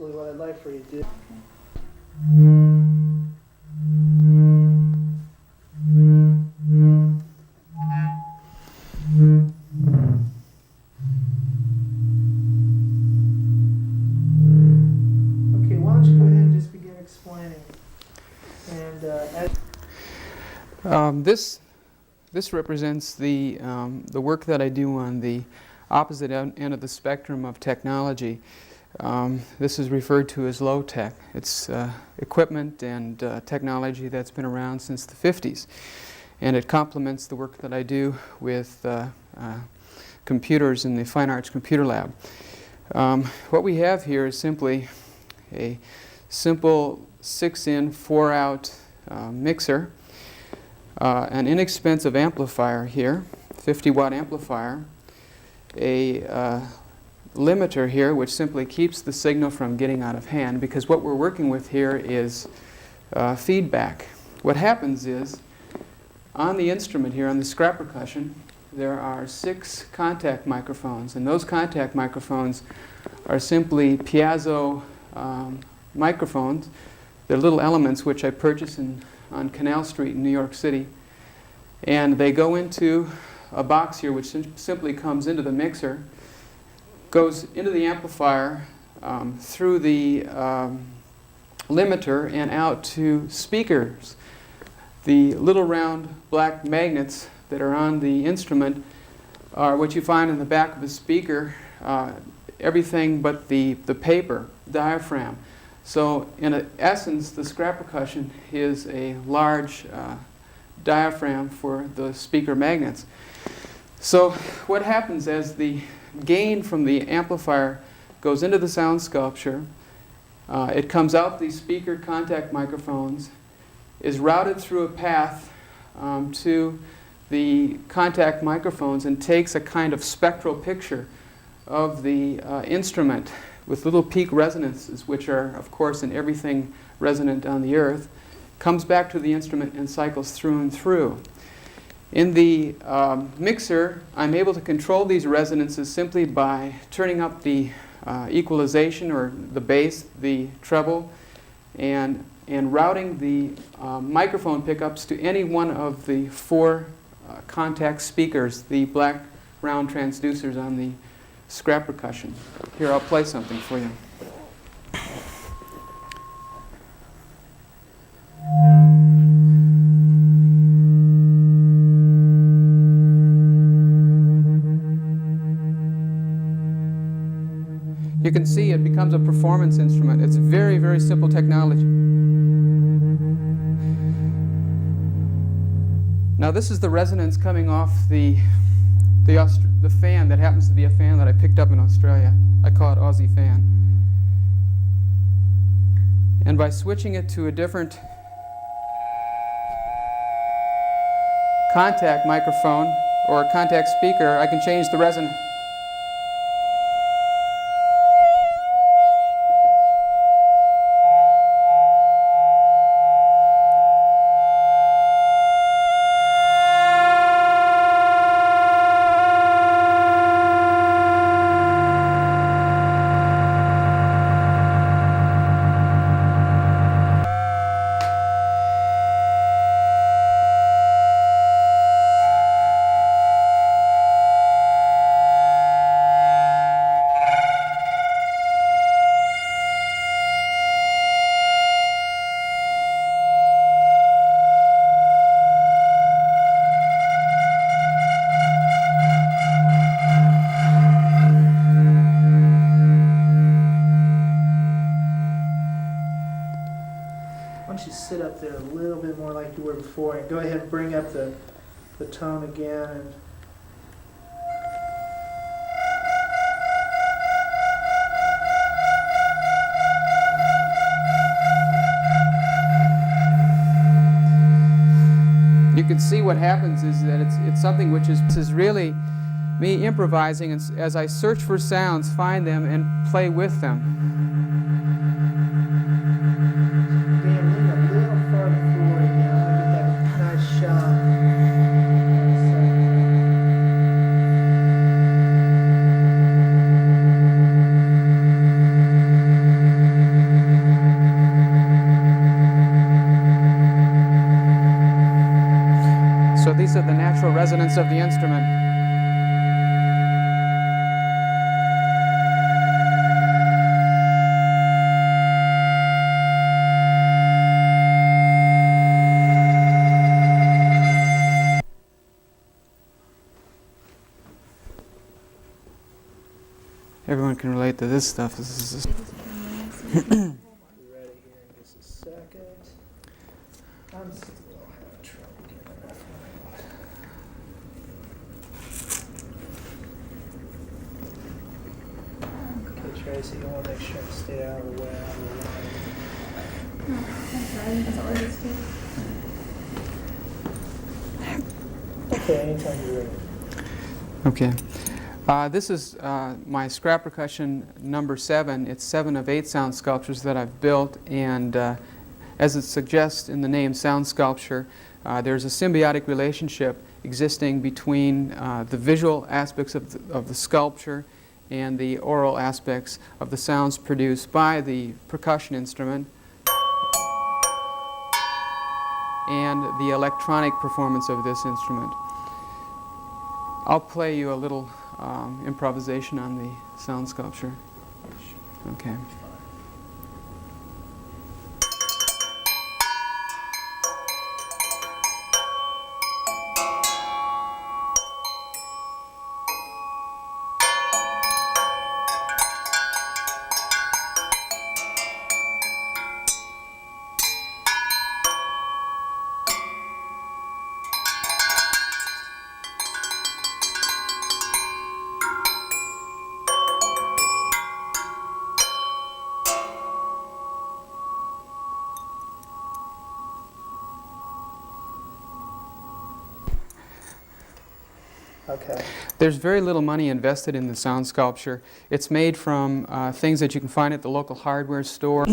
basically what I'd like for you to do. Okay, why don't you go ahead and just begin explaining. And This represents the work that I do on the opposite end of the spectrum of technology. This is referred to as low-tech. It's equipment and technology that's been around since the 50s. And it complements the work that I do with computers in the Fine Arts Computer Lab. What we have here is simply a simple 6-in, 4-out mixer, an inexpensive amplifier here, 50-watt amplifier, a limiter here which simply keeps the signal from getting out of hand, because what we're working with here is feedback. What happens is, on the instrument here, on the scrapercussion, there are 6 contact microphones, and those contact microphones are simply piezo microphones. They're little elements which I purchased on Canal Street in New York City, and they go into a box here which simply comes into the mixer, goes into the amplifier, through the limiter and out to speakers. The little round black magnets that are on the instrument are what you find in the back of the speaker, everything but the paper, diaphragm. So in essence, the scrapercussion is a large diaphragm for the speaker magnets. So what happens as the gain from the amplifier goes into the sound sculpture, it comes out these speaker contact microphones, is routed through a path to the contact microphones, and takes a kind of spectral picture of the instrument with little peak resonances, which are, of course, in everything resonant on the earth, comes back to the instrument and cycles through and through. In the mixer, I'm able to control these resonances simply by turning up the equalization, or the bass, the treble, and routing the microphone pickups to any one of the 4 contact speakers, the black round transducers on the scrapercussion. Here, I'll play something for you. You can see it becomes a performance instrument. It's very, very simple technology. Now this is the resonance coming off the fan that happens to be a fan that I picked up in Australia. I call it Aussie fan. And by switching it to a different contact microphone or a contact speaker, I can change the resonance. why don't you sit up there a little bit more like you were before, and go ahead and bring up the tone again. And you can see what happens is that it's something which is really me improvising, and as I search for sounds, find them and play with them. Dan, lean a little farther forward again. I want to get that nice shot. So these are the natural resonance of the instrument. Everyone can relate to this stuff. This is Be ready here in just a second. I'm still having trouble getting enough money. Okay, Tracy, you want to make sure to stay out of the way, out of the line. That's all it is too. Okay, anytime you're ready. okay. This is my scrap percussion number 7. It's 7 of 8 sound sculptures that I've built, and as it suggests in the name sound sculpture, there's a symbiotic relationship existing between the visual aspects of the sculpture and the oral aspects of the sounds produced by the percussion instrument and the electronic performance of this instrument. I'll play you a little improvisation on the sound sculpture. Okay. Okay. There's very little money invested in the sound sculpture. It's made from things that you can find at the local hardware store.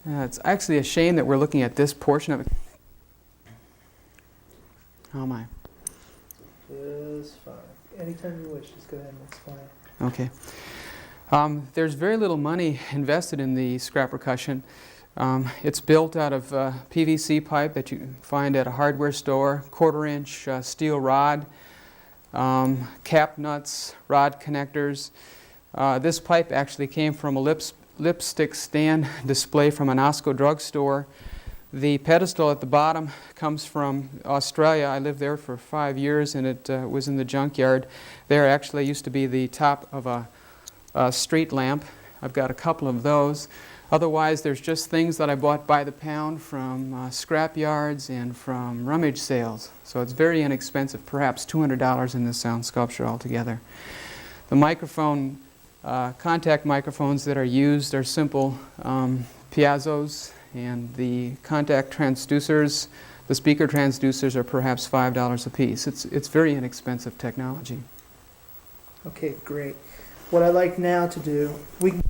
It's actually a shame that we're looking at this portion of it. Oh my. Just fine. Anytime you wish, just go ahead and explain. Okay. There's very little money invested in the scrap percussion. It's built out of PVC pipe that you can find at a hardware store, 1/4-inch steel rod, cap nuts, rod connectors. This pipe actually came from a lipstick stand display from an Osco drugstore. The pedestal at the bottom comes from Australia. I lived there for 5 years, and it was in the junkyard. There actually used to be the top of a street lamp. I've got a couple of those. Otherwise, there's just things that I bought by the pound from scrap yards and from rummage sales. So it's very inexpensive, perhaps $200 in this sound sculpture altogether. The microphone, contact microphones that are used are simple piazzos, and the contact transducers, the speaker transducers, are perhaps $5 a piece. It's very inexpensive technology. Okay, great. What I'd like now to do, we can